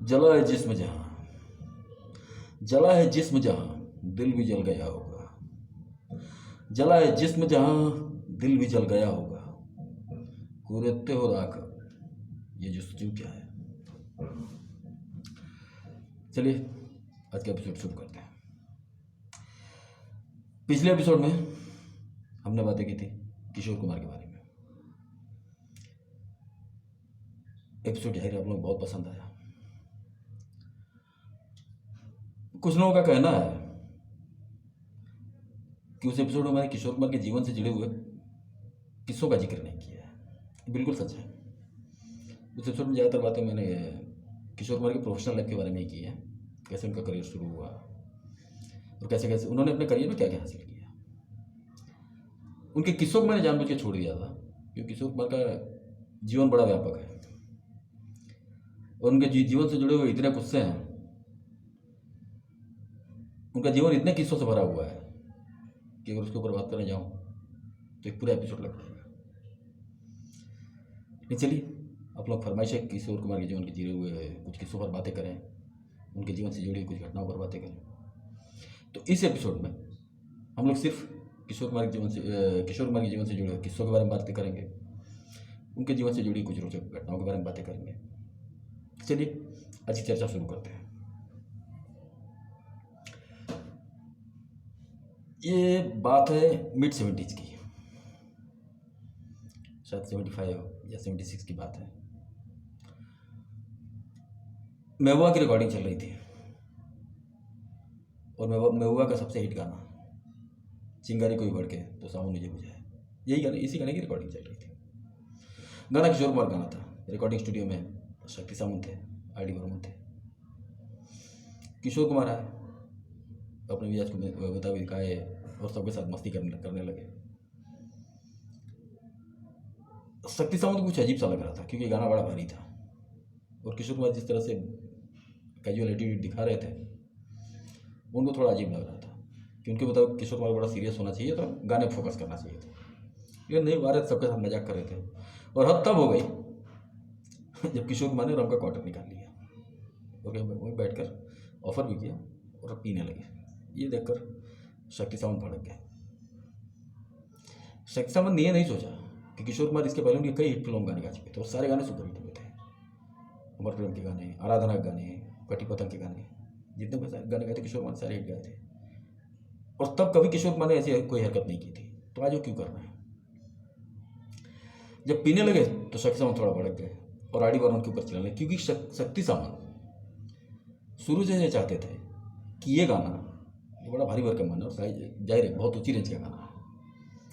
जला है जिस्म जहां, जला है जिस्म जहां, दिल भी जल गया होगा। जला है जिस्म जहां, दिल भी जल गया होगा। कुरेदते हो राख, ये जुस्तजू क्या है। चलिए आज का एपिसोड शुरू करते हैं। पिछले एपिसोड में हमने बातें की थी किशोर कुमार के बारे में। एपिसोड जाहिर आप लोग बहुत पसंद आया। कुछ लोगों का कहना है कि उस एपिसोड में मैंने किशोर कुमार के जीवन से जुड़े हुए किस्सों का जिक्र नहीं किया है। बिल्कुल सच है। उस एपिसोड में ज़्यादातर बातें मैंने किशोर कुमार के प्रोफेशनल लाइफ के बारे में ही की है, कैसे उनका करियर शुरू हुआ और कैसे कैसे उन्होंने अपने करियर में क्या क्या हासिल किया। उनके किस्सों को मैंने जानबूझ के छोड़ दिया था क्योंकि किशोर कुमार का जीवन बड़ा व्यापक है और उनके जीवन से जुड़े हुए इतने किस्से हैं, उनका जीवन इतने किस्सों से भरा हुआ है कि अगर उसके ऊपर बात करने जाऊं तो एक पूरा एपिसोड लग जाएगा। लेकिन चलिए आप लोग फरमाइश है किशोर कुमार के जीवन के जुड़े हुए कुछ किस्सों पर बातें करें, उनके जीवन से जुड़ी हुई कुछ घटनाओं पर बातें करें। तो इस एपिसोड में हम लोग सिर्फ किशोर कुमार के जीवन से जुड़े हुए किस्सों के बारे में बातें करेंगे, उनके जीवन से जुड़ी कुछ रोचक घटनाओं के बारे में बातें करेंगे। चलिए आज की चर्चा शुरू करते हैं। ये बात है मिड 70s की, शायद 75 या 76 की बात है। महबूबा की रिकॉर्डिंग चल रही थी और महबूबा का सबसे हिट गाना चिंगारी कोई बढ़ के तो सावन मुझे बुझाए, यही गाने, इसी गाने की रिकॉर्डिंग चल रही थी। गाना किशोर कुमार गाना था। रिकॉर्डिंग स्टूडियो में शक्ति सामंत थे, आर डी बर्मन थे। किशोर कुमार आए, अपने मिजाज को मुताबिक दिखाए और सबके साथ मस्ती करने लगे। शक्ति सामंत को कुछ अजीब सा लग रहा था क्योंकि गाना बड़ा भारी था और किशोर कुमार जिस तरह से कैजुअल एटीट्यूड दिखा रहे थे उनको थोड़ा अजीब लग रहा था कि उनके मुताबिक किशोर कुमार बड़ा सीरियस होना चाहिए था, गाने पर फोकस करना चाहिए था। लेकिन नहीं, भारत सबके साथ मजाक कर रहे थे और हद तब हो गई जब किशोर कुमार ने रम का क्वार्टर निकाल लिया और वहीं बैठकर ऑफर भी किया और पीने लगे। ये देखकर शक्ति सामंत भड़क गए। शक्ति सामंत ने ये नहीं सोचा कि किशोर कुमार इसके पहले उनके कई हिट फिल्म गाने गा चुके थे और सारे गाने सुपर हिट हुए थे। अमर प्रेम के गाने, आराधना के गाने, कटी पतंग के गाने, जितने भी गाने गाए थे किशोर कुमार सारे हिट गाए थे और तब कभी किशोर कुमार ने ऐसी कोई हरकत नहीं की थी। तो आज वो क्यों कर रहे हैं। जब पीने लगे तो शक्ति सामंत थोड़ा भड़क गए और आर डी बर्मन के ऊपर चिल्लाने लगे क्योंकि शक्ति सामंत शुरू से ये चाहते थे कि ये गाना ये बड़ा भारी भरकम गाना और जाहिर है बहुत ऊंची रेंज का गाना है।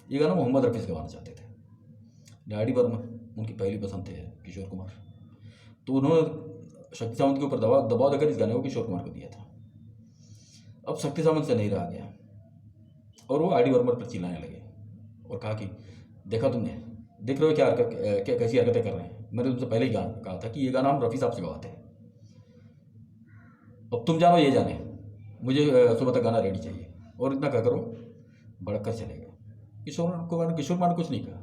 ये गाना मोहम्मद रफ़ी से गवाना चाहते थे। आर डी बर्मन उनकी पहली पसंद थे किशोर कुमार, तो उन्होंने शक्ति सामंत के ऊपर दबाव देकर इस गाने को किशोर कुमार को दिया था। अब शक्ति सामंत से नहीं रहा गया और वो आर डी बर्मन पर चिल्लाने लगे और कहा कि देखा तुमने, देख रहे हो क्या कैसी हरकतें कर रहे हैं। मैंने तुमसे पहले ही कहा था कि ये गाना हम रफ़ी साहब से गवाते हैं। अब तुम जानो ये जाने, मुझे सुबह तक गाना रेडी चाहिए। और इतना कहकर वो भड़क कर चले गए। किशोर कुमार ने कुछ नहीं कहा,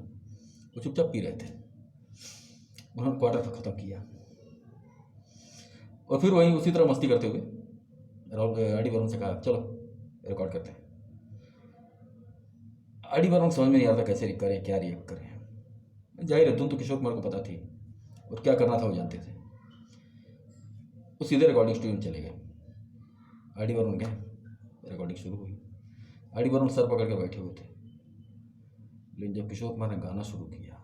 वो चुपचाप पी रहे थे। उन्होंने क्वार्टर ख़त्म किया और फिर वहीं उसी तरह मस्ती करते हुए आर डी बर्मन से कहा चलो रिकॉर्ड करते हैं। आर डी बर्मन समझ में नहीं आ रहा था कैसे करें, क्या रिएक्ट करें। जाहिर है धुन तो किशोर कुमार को पता थी और क्या करना था वो जानते थे। वो सीधे रिकॉर्डिंग स्टूडियो में चले गए। आर डी बर्मन गए, रिकॉर्डिंग शुरू हुई। आर डी बर्मन सर पकड़ के बैठे हुए थे, लेकिन जब किशोर कुमार ने गाना शुरू किया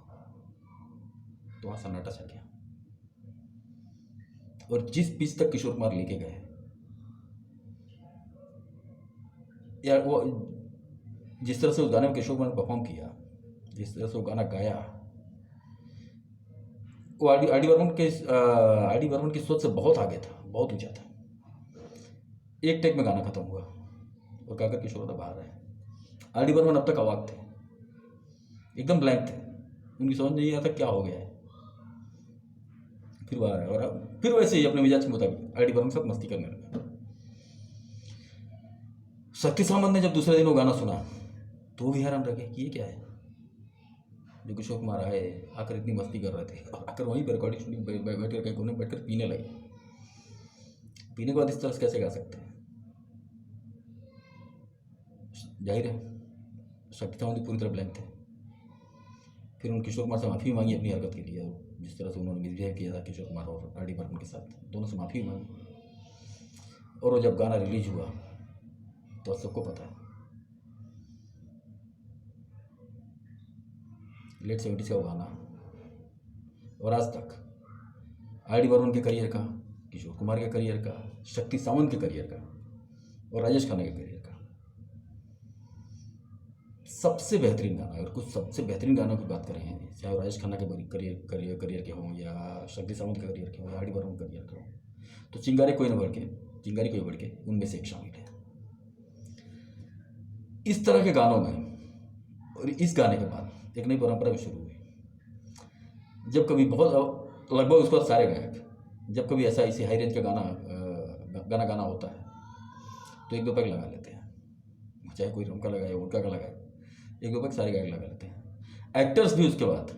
तो वहाँ सन्नाटा छा गया और जिस पिच तक किशोर कुमार लेके गए यार, वो जिस तरह से उस गाने में किशोर कुमार ने परफॉर्म किया, जिस तरह से वो गाना गाया, वो आर डी बर्मन की सोच से बहुत आगे था, बहुत ऊंचा था। एक टेक में गाना खत्म हुआ और गाकर किशोर दा बाहर आए। आर डी बर्मन अब तक अवाक थे, एकदम ब्लैंक थे, उनकी समझ नहीं आता क्या हो गया है। फिर बाहर आए और फिर वैसे ही अपने मिजाज के मुताबिक आर डी बर्मन के साथ मस्ती करने लगे। शक्ति सामंत ने जब दूसरे दिन वो गाना सुना तो वो भी हैरान रह गए कि ये क्या है। जो किशोर कुमार आए, आकर इतनी मस्ती कर रहे थे और आकर वहीं पर रिकॉर्डिंग स्टूडियो बैठ कर कहीं कोने में बैठ कर पीने लगे। पीने के बाद इस तरह से कैसे गा सकते हैं? जाहिर है शक्ति सावंत पूरी तरह ब्लैंक थे। फिर उन्होंने किशोर कुमार से माफ़ी मांगी अपनी हरकत के लिए, जिस तरह से उन्होंने मिसबिहेव किया था किशोर कुमार और आर डी बर्मन के साथ, दोनों से माफ़ी मांगी। और वो जब गाना रिलीज हुआ तो अब सबको पता है, लेट 70s का वो गाना, और आज तक आर डी बर्मन के करियर का, किशोर कुमार के करियर का, शक्ति सावंत के करियर का और राजेश खन्ना के करियर का सबसे बेहतरीन गाना। अगर कुछ सबसे बेहतरीन गानों की बात करें, चाहे वो राजेश खन्ना के करियर के हों या शक्ति सावंत के करियर के हों या आर डी बर्मन के करियर के हों, तो चिंगारी कोई बढ़ के उनमें से एक शामिल है। इस तरह के गानों में और इस गाने के बाद एक नई परंपरा भी शुरू हुई। जब कभी बहुत लगभग उसके बाद सारे गायक जब कभी ऐसा इसी हाई रेंज का गाना होता है तो एक दो पैक लगा लेते हैं, चाहे कोई रमका लगाए उड़का का लगाए, एक दो पैक सारे गायक लगा लेते हैं। एक्टर्स भी उसके बाद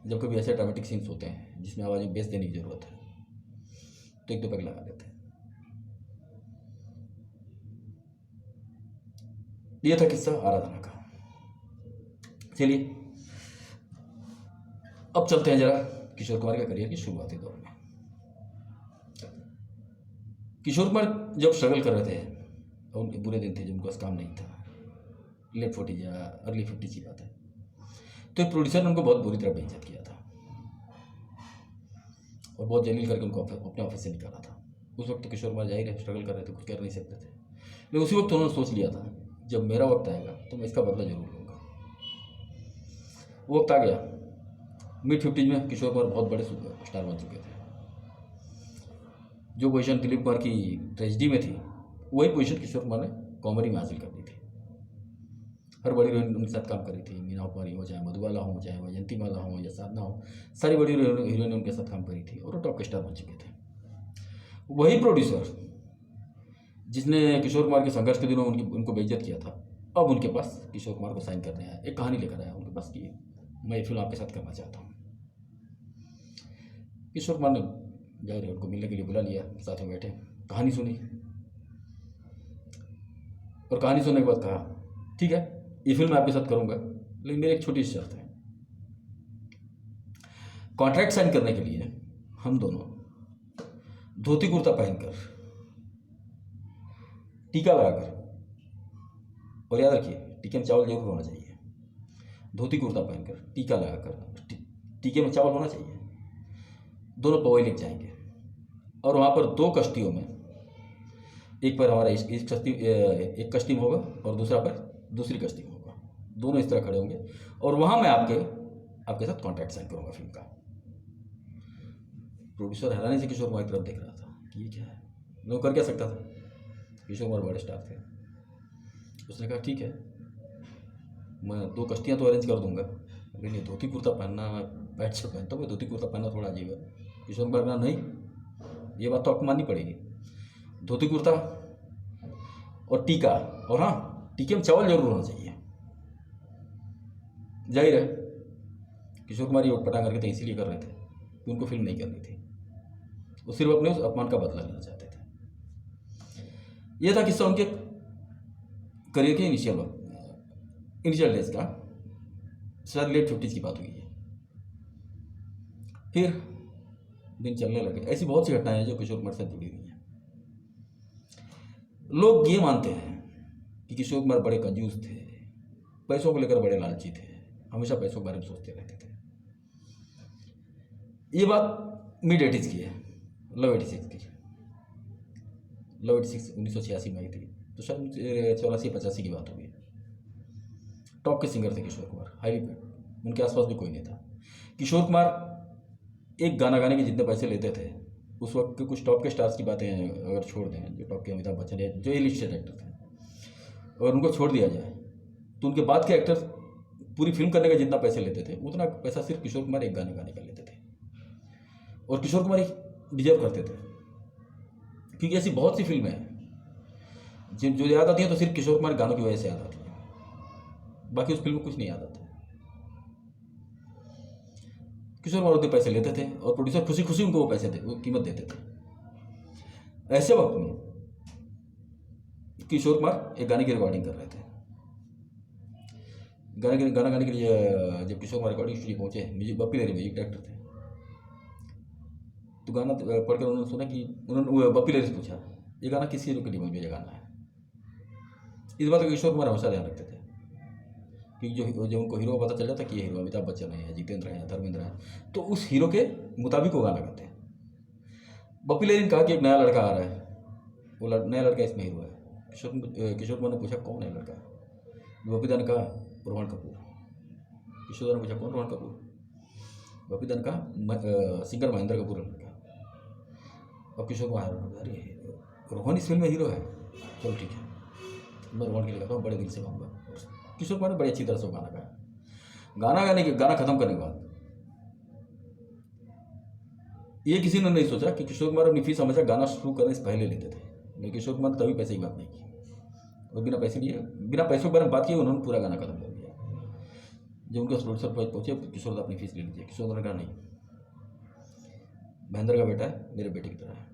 जब कभी ऐसे ड्रामेटिक सीन्स होते हैं जिसमें आवाज़ में बेस देने की ज़रूरत है तो एक दो पैक लगा लेते हैं। ये था किस्सा आराधना का। चलिए अब चलते हैं जरा किशोर कुमार के करियर की शुरुआती दौर में। किशोर कुमार जब स्ट्रगल कर रहे थे और उनके बुरे दिन थे जब उनके पास काम नहीं था, लेट 40 या अर्ली 50 की बात है, तो एक प्रोड्यूसर ने उनको बहुत बुरी तरह बेइज्जत किया था और बहुत जलील करके उनको अपने ऑफिस से निकाला था। उस वक्त तो किशोर कुमार जाहिर है स्ट्रगल कर रहे थे, कुछ कर नहीं सकते थे, लेकिन उसी वक्त उन्होंने सोच लिया था जब मेरा वक्त आएगा तो मैं इसका बदला जरूर लूँगा। वो वक्त आ गया। मिड 50s में किशोर कुमार बहुत बड़े स्टार बन चुके थे। जो पोजीशन दिलीप कुमार की ट्रेजेडी में थी वही पोजीशन किशोर कुमार ने कॉमेडी में हासिल कर दी थी। हर बड़ी हीरोइन उनके साथ काम करी थी, मीना कुमारी हो, चाहे मधुबाला हो, चाहे वैजंती माला हो या साधना हो, सारी बड़ी हीरोइन उनके साथ काम करी थी और वो टॉप के स्टार बन चुके थे। वही प्रोड्यूसर जिसने किशोर कुमार के संघर्ष के दिनों उनको बेइज्जत किया था, अब उनके पास किशोर कुमार को साइन करने आया, एक कहानी लेकर आया उनके पास कि मैं ये फिल्म आपके साथ करना चाहता हूँ। किशोर कुमार ने जाहिर है उनको मिलने के लिए बुला लिया, साथ में बैठे, कहानी सुनी और कहानी सुनने के बाद कहा ठीक है ये फिल्म मैं आपके साथ करूँगा, लेकिन मेरी एक छोटी सी शर्त है। कॉन्ट्रैक्ट साइन करने के लिए हम दोनों धोती कुर्ता पहनकर, टीका लगाकर, और याद रखिए टीके में चावल जरूर होना चाहिए, धोती कुर्ता पहनकर टीका लगाकर टीके में चावल होना चाहिए, दोनों पवई लेके जाएंगे और वहाँ पर दो कश्तियों में, एक पर हमारा एक कश्ती में होगा और दूसरा पर दूसरी कश्ती में होगा, दोनों इस तरह खड़े होंगे और वहाँ मैं आपके साथ कॉन्ट्रैक्ट साइन करूँगा फिल्म का। प्रोड्यूसर हैरानी से किशोर कुमार की तरफ देख रहा था कि ये क्या है, वो कर क्या सकता था, किशोर कुमार बड़े स्टार थे। उसने कहा ठीक है मैं दो कश्तियाँ तो अरेंज कर दूंगा, लेकिन ये धोती कुर्ता पहनना, पैंट शर्ट पहनता हूँ, धोती कुर्ता पहनना थोड़ा अजीब है। किशोर कुमार कहा नहीं ये बात तो आपको माननी पड़ेगी, धोती कुर्ता और टीका, और हाँ टीके में चावल जरूर होना चाहिए। जाहिर है किशोर कुमार ये उटपटांग करके थे इसीलिए कर रहे थे कि उनको फिल्म नहीं करनी थी, वो सिर्फ अपने उस अपमान का बदला लेना चाहते थे। ये था किस्सा उनके करियर के इनिशियल डेज का, शायद लेट 50s की बात हुई है। फिर दिन चलने लगे, ऐसी बहुत सी घटनाएं हैं जो किशोर कुमार से जुड़ी हुई हैं। लोग ये मानते हैं कि किशोर कुमार बड़े कंजूस थे, पैसों को लेकर बड़े लालची थे, हमेशा पैसों के बारे में सोचते रहते थे। ये बात मिड 80s की है, लव 86 की। लव 86 1986 में आई थी, तो शायद 84-85 की बात होगी। टॉप के सिंगर थे किशोर कुमार, हाईली पेड, उनके आसपास भी कोई नहीं था। किशोर कुमार एक गाना गाने के जितने पैसे लेते थे उस वक्त के कुछ टॉप के स्टार्स की बातें अगर छोड़ दें, जो टॉप के अमिताभ बच्चन है, जो लिस्टेड एक्टर थे, और उनको छोड़ दिया जाए तो उनके बाद के एक्टर्स पूरी फिल्म करने का जितना पैसे लेते थे उतना पैसा सिर्फ किशोर कुमार एक गाने गाने का लेते थे। और किशोर कुमार डिजर्व करते थे, क्योंकि ऐसी बहुत सी फिल्में हैं जो याद आती हैं तो सिर्फ किशोर कुमार गानों की वजह से याद आती है, बाकी उस फिल्म में कुछ नहीं याद आता। किशोर कुमार उतने पैसे लेते थे और प्रोड्यूसर खुशी खुशी उनको वो पैसे दे, वो कीमत देते थे। ऐसे वक्त में किशोर कुमार एक गाने की रिकॉर्डिंग कर रहे थे। गाना गाने के लिए जब किशोर कुमार रिकॉर्डिंग स्टूडियो पहुंचे, music Bappi Lahiri music director थे, तो गाना पढ़कर उन्होंने सुना कि उन्होंने बप्पी लहरी से पूछा, ये गाना किस हीरो के लिए मुझे गाना है। इस बात का किशोर कुमार हमेशा ध्यान रखते थे कि जो उनको हीरो पता चल जाता कि ये हीरो अमिताभ बच्चन है, जितेंद्र है, धर्मेंद्र है, तो उस हीरो के मुताबिक वो गाना गाते हैं। बप्पी लहरी ने कहा कि एक नया लड़का आ रहा है, वो नया लड़का इसमें हीरो है। किशोर कुमार ने पूछा कौन है लड़का, बप्पी दा ने कहा रोहन कपूर। किशोर दा ने पूछा कौन रोहन कपूर, बप्पी दा ने कहा सिंगर महेंद्र कपूर है लड़का। अब किशोर कुमार, अरे रोहन इस फिल्म में हीरो है, चलो ठीक है, मैं रोहन के लिए गाता हूँ, बड़े दिल से गाऊंगा। किशोर कुमार ने बड़ी अच्छी तरह से गाना गाया। गाना खत्म करने के बाद ये किसी ने नहीं सोचा कि किशोर कुमार अपनी फीस हमेशा गाना शुरू करने से पहले लेते थे, लेकिन किशोर कुमार ने तभी पैसे की बात नहीं की, और बिना पैसों के बारे में बात की, उन्होंने पूरा गाना खत्म कर दिया। जब उनके प्रोड्यूसर पहुंचे, किशोर दा अपनी फीस ले लीजिए। किशोर दा ने कहा नहीं, महेंद्र का बेटा है, मेरे बेटे की तरह है,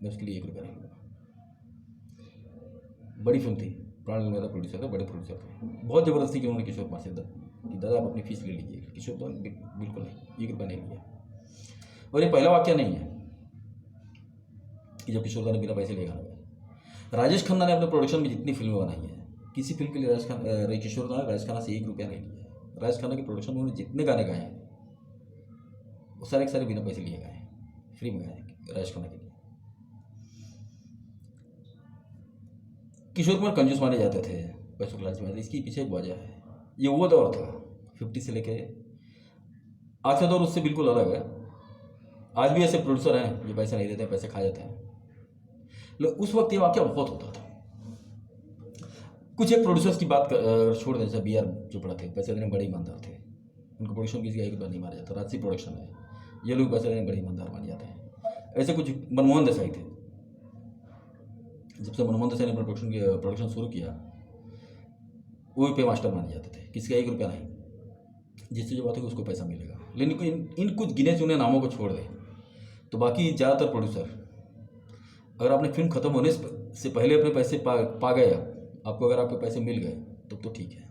मैं उसके लिए 1 रुपया नहीं लूँगा। बड़ी फिल्म थी, प्राण निर्माता प्रोड्यूसर थे, बड़े प्रोड्यूसर थे, बहुत ज़बरदस्ती की उन्होंने किशोर कुमार से कि दादा आप अपनी फीस ले लीजिए। किशोर कुमार ने बिल्कुल नहीं, 1 रुपया नहीं लिया। और ये पहला वाक्य नहीं है कि जब किशोर दा ने बिना पैसे लिए गाना गाया। राजेश खन्ना ने अपने प्रोडक्शन में जितनी फिल्में बनाई हैं, किसी फिल्म के लिए किशोर दा ने राजेश खन्ना से 1 रुपया नहीं लिया। राजेश खन्ना के प्रोडक्शन में उन्होंने जितने गाने गाए हैं वो सारे के सारे बिना पैसे लिए गाए हैं, फ्री में गाए राजेश खन्ना के लिए। किशोर कुमार कंजूस माने जाते थे, पैसों के लालच में। इसकी पीछे एक वजह है, ये वो दौर था 50 से लेके आज का दौर उससे बिल्कुल अलग है। आज भी ऐसे प्रोड्यूसर हैं जो पैसे नहीं देते हैं, पैसे खा जाते हैं, लेकिन उस वक्त ये वाकया बहुत होता था। कुछ एक प्रोड्यूसर्स की बात छोड़ दें, जैसे BR चोपड़ा थे, पैसे देने में बड़े ईमानदार थे, उनको प्रोडक्शन किसी का 1 रुपया नहीं मारा जाता। राजसी प्रोडक्शन है, ये लोग पैसे देने में बड़े ईमानदार माने जाते हैं। ऐसे कुछ मनमोहन देसाई थे, जब से मनमोहन देसाई ने अपना प्रोडक्शन शुरू किया, वो भी पे मास्टर माने जाते थे, किसी का 1 रुपया नहीं, जिससे जो बात है उसको पैसा मिलेगा। लेकिन इन कुछ गिने चुने नामों को छोड़ दें तो बाकी ज़्यादातर प्रोड्यूसर, अगर आपने फिल्म खत्म होने से पहले अपने पैसे पा गए, आपको अगर आपके पैसे मिल गए तब तो ठीक है,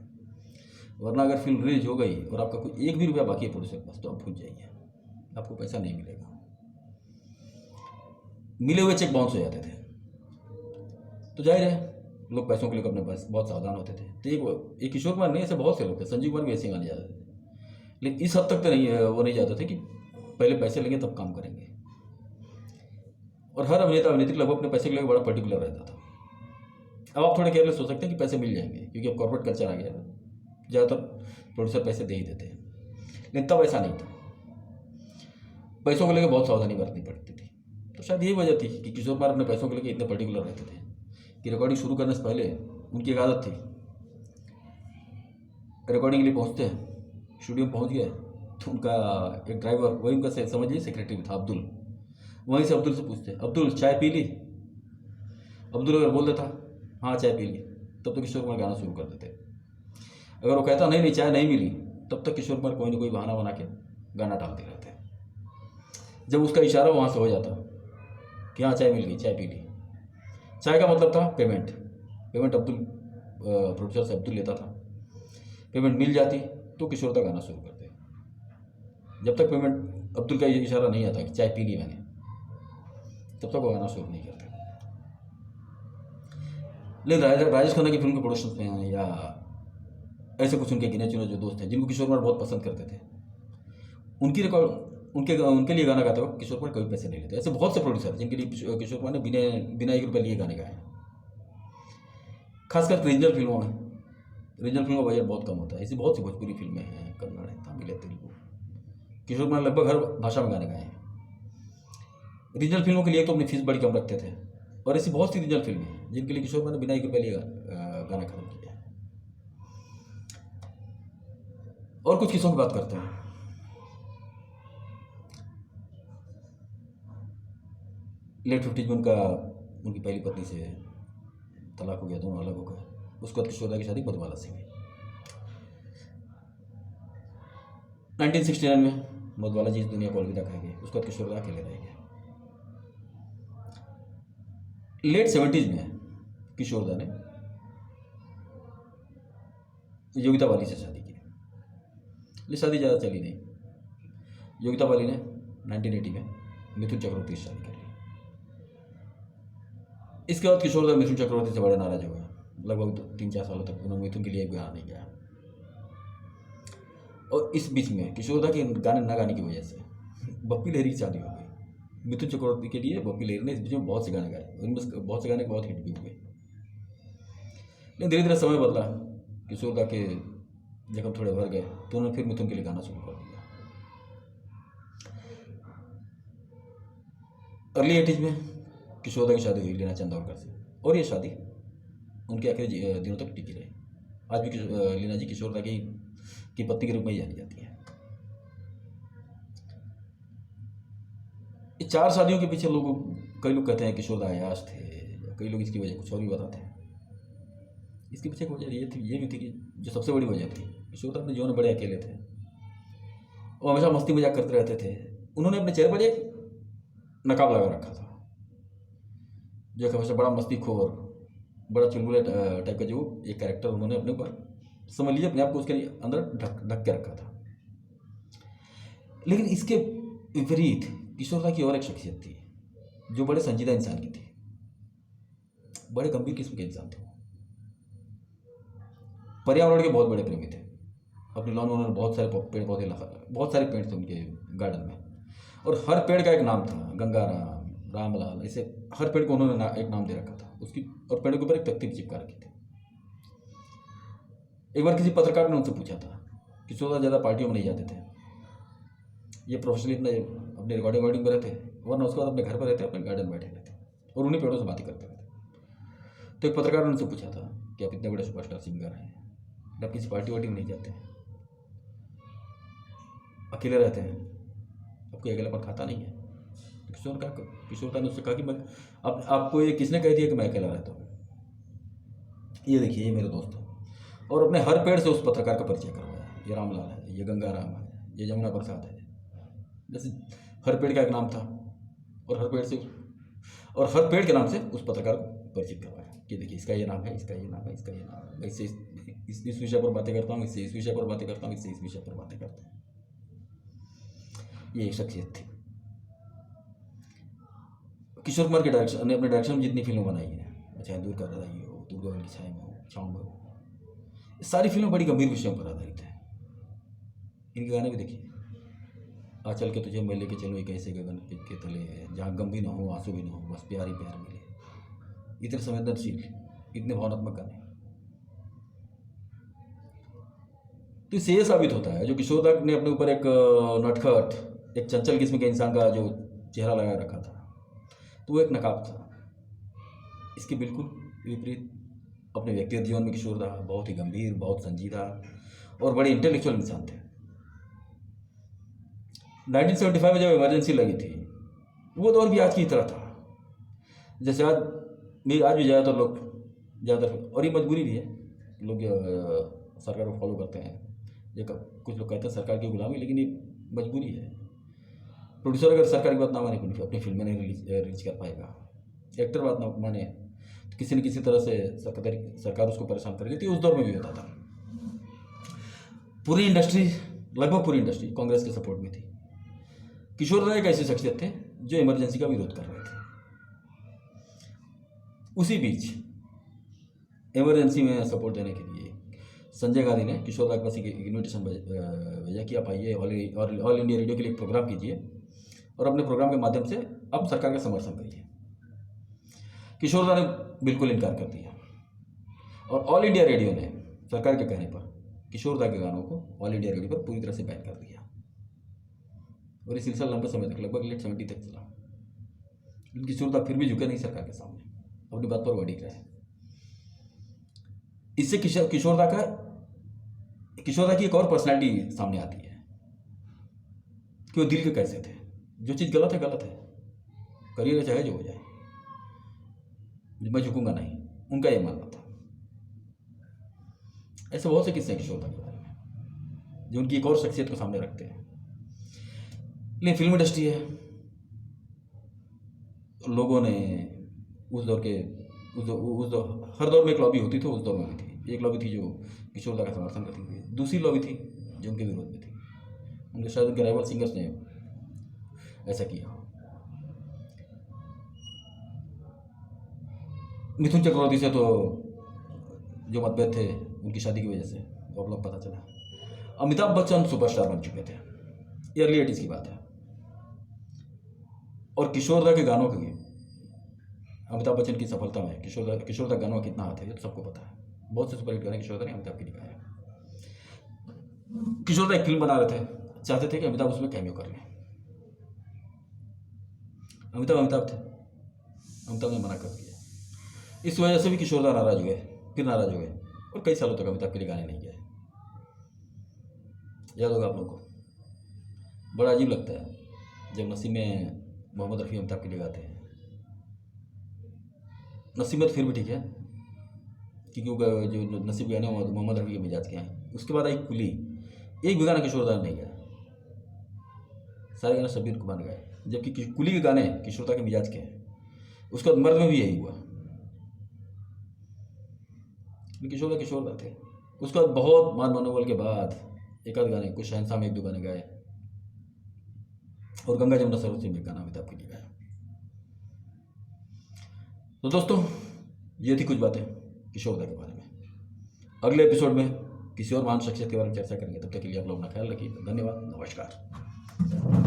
वरना अगर फिल्म रिलीज हो गई और आपका कोई 1 भी रुपया बाकी है प्रोड्यूसर के पास, तो आप भूल जाइए, आपको पैसा नहीं मिलेगा। मिले हुए चेक बाउंस हो जाते थे, तो जाहिर है लोग पैसों के लिए अपने पास बहुत सावधान होते थे। तो एक किशोर कुमार नहीं, ऐसे बहुत से लोग थे, संजीव कुमार भी ऐसे गाने जाते थे, लेकिन इस हद तक तो नहीं, वो नहीं जाते थे कि पहले पैसे लेंगे तब काम करेंगे। और हर अभिनेता अभिनेत्री लगभग अपने पैसे के लिए बड़ा पर्टिकुलर रहता था। अब आप थोड़े केयरलेस हो सकते हैं कि पैसे मिल जाएंगे, क्योंकि अब कॉर्पोरेट कल्चर आ गया है, ज़्यादातर प्रोड्यूसर पैसे दे ही देते हैं, लेकिन तब ऐसा नहीं था, पैसों को लेकर बहुत सावधानी बरतनी पड़ती थी। तो शायद यही वजह थी कि किशोर कुमार अपने पैसों को लेकर इतने पर्टिकुलर रहते थे कि रिकॉर्डिंग शुरू करने से पहले उनकी एक आदत थी, रिकॉर्डिंग के लिए पहुँचते स्टूडियो में पहुँच गए तो उनका एक ड्राइवर, वही उनका समझ लीजिए सेक्रेटरी था, अब्दुल, वहीं से अब्दुल से पूछते, अब्दुल चाय पी ली? अब्दुल अगर बोल देता हाँ चाय पी ली, तब तो किशोर कुमार गाना शुरू कर देते। अगर वो कहता नहीं चाय नहीं मिली, तब तक किशोर कुमार कोई ना कोई बहाना बना के गाना डालते रहते। जब उसका इशारा वहाँ से हो जाता कि हाँ चाय मिल गई, चाय पी ली, चाय का मतलब था पेमेंट अब्दुल प्रोड्यूसर से अब्दुल लेता था। पेमेंट मिल जाती तो किशोर दा गाना शुरू करते। जब तक पेमेंट अब्दुल का ये इशारा नहीं आता कि चाय पी ली मैंने, तब तक वो गाना शुरू नहीं करते। लेकिन राजेश खन्ना की फिल्म के प्रोडक्शन में हैं या ऐसे कुछ उनके गिने चुने जो दोस्त हैं जिनको किशोर कुमार बहुत पसंद करते थे, उनके लिए गाना गाते वक्त किशोर कुमार कभी पैसे नहीं लेते। ऐसे बहुत से प्रोड्यूसर जिनके लिए किशोर कुमार ने बिना 1 रुपये लिए गाने गाए, खासकर रीजनल फिल्मों में। रीजनल फिल्मों का बजट बहुत कम होता है, ऐसी बहुत सी भोजपुरी फिल्में हैं, कन्नड़ है, तमिल है, तेलुगु, किशोर कुमार लगभग हर भाषा में गाने गाए हैं। रीजनल फिल्मों के लिए तो अपनी फीस बड़ी कम रखते थे, और ऐसी बहुत सी रीजनल फिल्में हैं जिनके लिए किशोर कुमार ने बिना 1 रुपये लिए गाना खत्म किया है। और कुछ किस्सों की बात करते हैं। लेट 50s में उनकी पहली पत्नी से तलाक हो गया, दोनों अलग हो गए। उसके बाद किशोर दा की शादी मधुबाला से हुई। 1969 में मधुबाला जी इस दुनिया को अलविदा कह गए, उसके बाद किशोरदा अकेले रह गए। लेट 70s में किशोरदा ने योगिता बाली से शादी की, लेकिन शादी ज़्यादा चली नहीं। योगिता बाली ने 1980 में मिथुन चक्रवर्ती से शादी कर ली। इसके बाद किशोरदा मिथुन चक्रवर्ती से बड़े नाराज हो गए। लगभग 3-4 सालों तक उन्होंने मिथुन के लिए एक गाना नहीं गाया। और इस बीच में किशोरदा के गाने न गाने की वजह से बप्पी लहरी की शादी हो गई। मिथुन चक्रवर्ती के लिए बप्पी लहरी ने इस बीच में बहुत से गाने गाए, उनमें बहुत से गाने बहुत हिट भी हुए। लेकिन धीरे धीरे समय बदला, किशोरदा के जख्म थोड़े भर गए तो उन्होंने फिर मिथुन के लिए गाना शुरू कर दिया। अर्ली 80s में किशोरदा की शादी हुई लीना चंदौरकर से, और ये शादी उनके आखिरी दिनों तक टिकी रही। आज भी लीना जी किशोरदा की पत्नी के रूप में ही जानी जाती है। ये 4 शादियों के पीछे कई लोग कहते हैं किशोरदा अयाश थे, कई लोग इसकी वजह कुछ और भी बताते हैं। इसके पीछे एक वजह ये भी थी कि जो सबसे बड़ी वजह थी, किशोरदा अपने जीवन में बड़े अकेले थे, वो हमेशा मस्ती मजाक करते रहते थे। उन्होंने अपने चेहरे पर एक नकाब लगा रखा था, जो हमेशा बड़ा मस्तीखोर, बड़ा चुलबुले टाइप का जो एक कैरेक्टर उन्होंने अपने ऊपर, समझ लीजिए अपने आप को उसके अंदर ढक के रखा था। लेकिन इसके विपरीत किशोरदा की और एक शख्सियत थी जो बड़े संजीदा इंसान की थी, बड़े गंभीर किस्म के इंसान थे। पर्यावरण के बहुत बड़े प्रेमी थे। अपनी लॉन में उन्होंने बहुत सारे पेड़ पौधे लगाए, बहुत सारे पेड़ थे उनके गार्डन में, और हर पेड़ का एक नाम था, गंगाराम, रामलाल, ऐसे हर पेड़ को उन्होंने एक नाम दे रखा था उसकी, और पेड़ के ऊपर एक तख्ती चिपका रखी थी। एक बार किसी पत्रकार ने उनसे पूछा था, किशोरदा ज़्यादा पार्टियों में नहीं जाते थे, ये प्रोफेशनली अपने रिकॉर्डिंग में रहते, वरना उसके बाद अपने घर पर रहते, अपने गार्डन में बैठे रहते और उन्हीं पेड़ों से बातें करते रहते। तो एक पत्रकार ने उनसे पूछा था कि आप इतने बड़े सुपरस्टार सिंगर हैं, आप किसी पार्टी वार्टी में नहीं जाते हैं, अकेले रहते हैं, आपको अकेलापन खाता नहीं है? किशोरदा ने उससे कहा कि मैं आपको ये किसने कह दिया कि मैं अकेला रहता हूँ? ये देखिए, ये मेरे दोस्त हैं। और अपने हर पेड़ से उस पत्रकार का परिचय करवाया, ये रामलाल है, ये गंगाराम है, ये जमुना प्रसाद है। जैसे हर पेड़ का एक नाम था, और हर पेड़ के नाम से उस पत्रकार को परिचित करवाया कि देखिए इसका ये नाम है, इसका ये नाम है, इसका ये नाम है, मैं इससे इस विषय पर बातें करता हूँ, इससे इस विषय पर बातें करता हूँ, इससे इस विषय पर बातें करता हूँ। ये एक शख्सियत थी। किशोर कुमार के डायरेक्शन ने अपने डायरेक्शन में जितनी फिल्में बनाई हैं, चाहे दूर का दादाई हो, दुर्गा की छाया में हो, छाँव में हो, सारी फिल्में बड़ी गंभीर विषयों पर आधारित हैं। इनके गाने भी देखिए, आ चल के तुझे मैं लेके चलूँ एक ऐसे गगन के तले, जहाँ गम भी ना हो, आंसू भी ना हो, बस प्यार ही प्यार मिले। इतने संवेदनशील, इतने भावनात्मक गाने। तो इससे ये साबित होता है, जो किशोरदा ने अपने ऊपर एक नटखट, एक चंचल किस्म के इंसान का जो चेहरा लगा रखा था, तो वो एक नकाब था। इसके बिल्कुल विपरीत अपने व्यक्तिगत जीवन में किशोरदा बहुत ही गंभीर, बहुत संजीदा और बड़े इंटेलेक्चुअल इंसान थे। 1975 में जब इमरजेंसी लगी थी, वो दौर भी आज की तरह था। जैसे आज भी ज़्यादातर लोग, और ये मजबूरी भी है, लोग सरकार को फॉलो करते हैं। ये कुछ लोग कहते हैं सरकार की गुलामी, लेकिन ये मजबूरी है। प्रोड्यूसर अगर सरकार की बात ना माने, अपनी फिल्में नहीं रिलीज कर पाएगा, एक्टर बात ना माने, तो किसी न किसी तरह से सरकार उसको परेशान कर लेती है। उस दौर में भी होता था। लगभग पूरी इंडस्ट्री कांग्रेस के सपोर्ट में थी। किशोरदा एक ऐसी शख्सियत थे जो इमरजेंसी का विरोध कर रहे थे। उसी बीच इमरजेंसी में सपोर्ट देने के लिए संजय गांधी ने किशोरदा के पास एक इन्विटेशन भेजा कि आप आइए, ऑल इंडिया रेडियो के लिए एक प्रोग्राम कीजिए और अपने प्रोग्राम के माध्यम से आप सरकार का समर्थन करिए। किशोरदा ने बिल्कुल इनकार कर दिया, और ऑल इंडिया रेडियो ने सरकार के कहने पर किशोरदा के गानों को ऑल इंडिया रेडियो पर पूरी तरह से बैन कर दिया, और ये सिलसिला लंबे समय तक, लगभग लेट 70 तक चला। लेकिन किशोरदा फिर भी झुके नहीं सरकार के सामने, अपनी बात पर अडिग रहे। इससे किशोरदा की एक और पर्सनैलिटी सामने आती है कि वो दिल के कैसे थे। जो चीज़ गलत है गलत है, करिएगा चाहे जो हो जाए, मैं झुकूंगा नहीं, उनका ये मानना था। ऐसे बहुत से किस्से हैं किशोरदा के बारे में जो उनकी एक और शख्सियत को सामने रखते हैं। लेकिन फिल्म इंडस्ट्री है, लोगों ने उस दौर के उस दौर हर दौर में एक लॉबी होती थी, उस दौर में भी थी। एक लॉबी थी जो किशोर दा का समर्थन करती थी, दूसरी लॉबी थी जो उनके विरोध में थी। उनके शायद उनके राइवल सिंगर्स ने ऐसा किया। मिथुन चक्रवर्ती से तो जो मतभेद थे उनकी शादी की वजह से वो आप लोग पता चला। अमिताभ बच्चन सुपरस्टार बन चुके थे, ये अर्ली 80s की बात है। और किशोर दा के गानों की, अमिताभ बच्चन की सफलता में किशोर दा गानों का कितना हाथ है ये तो सबको पता है। बहुत से सुपरहिट गाने किशोर दा ने अमिताभ के लिए गाए। किशोर दा एक फिल्म बना रहे थे, चाहते थे कि अमिताभ उसमें कैमियो कर लें। अमिताभ थे, अमिताभ ने मना कर दिया। इस वजह से भी किशोर दा नाराज हुए, फिर नाराज हुए और कई सालों तक अमिताभ के लिए गाने नहीं गए। याद होगा आप लोगों को। बड़ा अजीब लगता है जब नसीब में मोहम्मद रफ़ी अमिताभ के लिए गाते हैं। नसीब में तो फिर भी ठीक है, क्योंकि वो जो नसीब गाने मोहम्मद रफ़ी के मिजाज के हैं। उसके बाद आई कुली, एक भी गाना किशोर दा ने नहीं गाया, सारे गाने शब्बीर कुमार ने गाए। जबकि कुली के गाने किशोर दा के मिजाज के हैं। उसके बाद मर्द में भी यही हुआ, किशोर दा थे। उसके बाद बहुत मान मनोबल के बाद एक आध गाने, कुछ शहनशाह में एक दो गाने गाए, और गंगा जमुना सरस्वती में गाना अमिताभ के लिए गाया। तो दोस्तों, ये थी कुछ बातें किशोर दा के बारे में। अगले एपिसोड में किसी और महान शख्सियत के बारे में चर्चा करेंगे। तब तक के लिए आप लोग अपना ख्याल रखिए। धन्यवाद, नमस्कार।